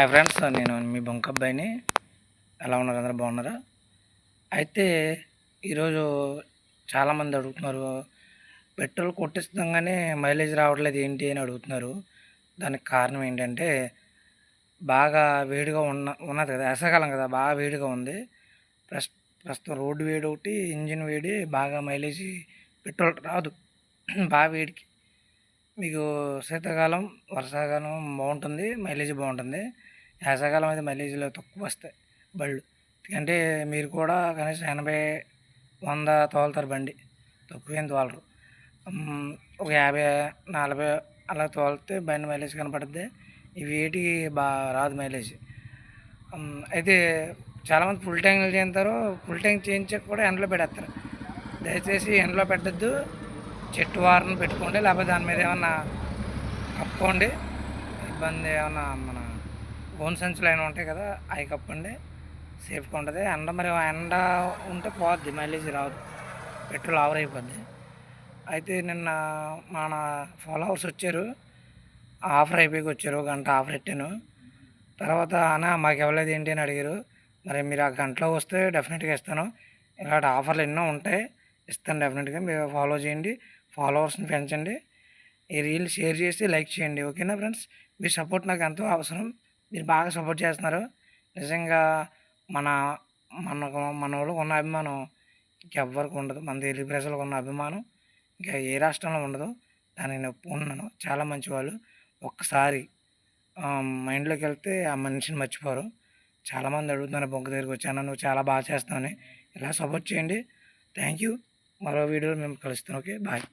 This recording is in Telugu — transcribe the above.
హాయ్ ఫ్రెండ్స్, నేను మీ బొంక అబ్బాయిని. ఎలా ఉన్నారు? అందరూ బాగున్నారా? అయితే ఈరోజు చాలామంది అడుగుతున్నారు, పెట్రోల్ కొట్టిస్తాం మైలేజ్ రావట్లేదు ఏంటి అని అడుగుతున్నారు. దానికి కారణం ఏంటంటే బాగా వేడిగా ఉన్నది కదా, వేసవికాలం కదా, బాగా వేడిగా ఉంది. ప్రస్తుతం రోడ్డు వేడి ఒకటి, ఇంజిన్ వేడి, బాగా మైలేజ్ పెట్రోల్ రాదు బాగా వేడికి. మీకు శీతాకాలం, వర్షాకాలం బాగుంటుంది, మైలేజ్ బాగుంటుంది. వేసవికాలం అయితే మైలేజ్లో తక్కువ వస్తాయి బళ్ళు. అంటే మీరు కూడా కనీసం 80, 100 తోలుతారు బండి, తక్కువేం తోలరు. ఒక 50, 40 అలా తోలితే బండి మైలేజ్ కనపడుద్ది. ఇవి ఏటికి రాదు మైలేజ్. అయితే చాలామంది ఫుల్ ట్యాంకులు చేస్తారు, ఫుల్ ట్యాంక్ చేయించాక కూడా ఎండలో పెడేస్తారు. దయచేసి ఎండలో పెట్టద్దు, చెట్టు వారను పెట్టుకోండి, లేకపోతే దాని మీద ఏమన్నా కప్పుకోండి. ఇబ్బంది ఏమన్నా మన ఓన్ సంచులు అయినా ఉంటాయి కదా, అవి కప్పండి, సేఫ్గా ఉంటుంది. ఎండ ఉంటే పోద్ది, మైలేజ్ రాదు, పెట్రోల్ ఆవర్ అయిపోద్ది. అయితే నిన్న మన ఫాలోవర్స్ వచ్చారు, ఆఫర్ అయిపోయి వచ్చారు, గంట ఆఫర్ పెట్టాను. తర్వాత అన్న మాకు ఇవ్వలేదు ఏంటి అని అడిగారు. మరి మీరు ఆ గంటలో వస్తే డెఫినెట్గా ఇస్తాను. ఇలాంటి ఆఫర్లు ఎన్నో ఉంటాయి, ఇస్తాను డెఫినెట్గా. మీరు ఫాలో చేయండి, ఫాలోవర్స్ని పెంచండి, ఈ రీల్ షేర్ చేసి లైక్ చేయండి. ఓకేనా ఫ్రెండ్స్? మీ సపోర్ట్ నాకు ఎంతో అవసరం. మీరు బాగా సపోర్ట్ చేస్తున్నారు. నిజంగా మన మన వాళ్ళకు ఉన్న అభిమానం ఇంకెవ్వరికి ఉండదు. మన తెలుగు ప్రజలకు ఉన్న అభిమానం ఇంకా ఏ రాష్ట్రంలో ఉండదు. దాన్ని నేను ఒప్పుకుంటున్నాను. చాలా మంచివాళ్ళు. ఒక్కసారి మైండ్లోకి వెళ్తే ఆ మనిషిని మర్చిపోరు. చాలామంది అడుగుతున్నారు, బొంక దగ్గరికి వచ్చాను, నువ్వు చాలా బాగా చేస్తావని. ఇలా సపోర్ట్ చేయండి. Thank you. మరో వీడియోలో మేము కలుస్తాను. Okay, bye.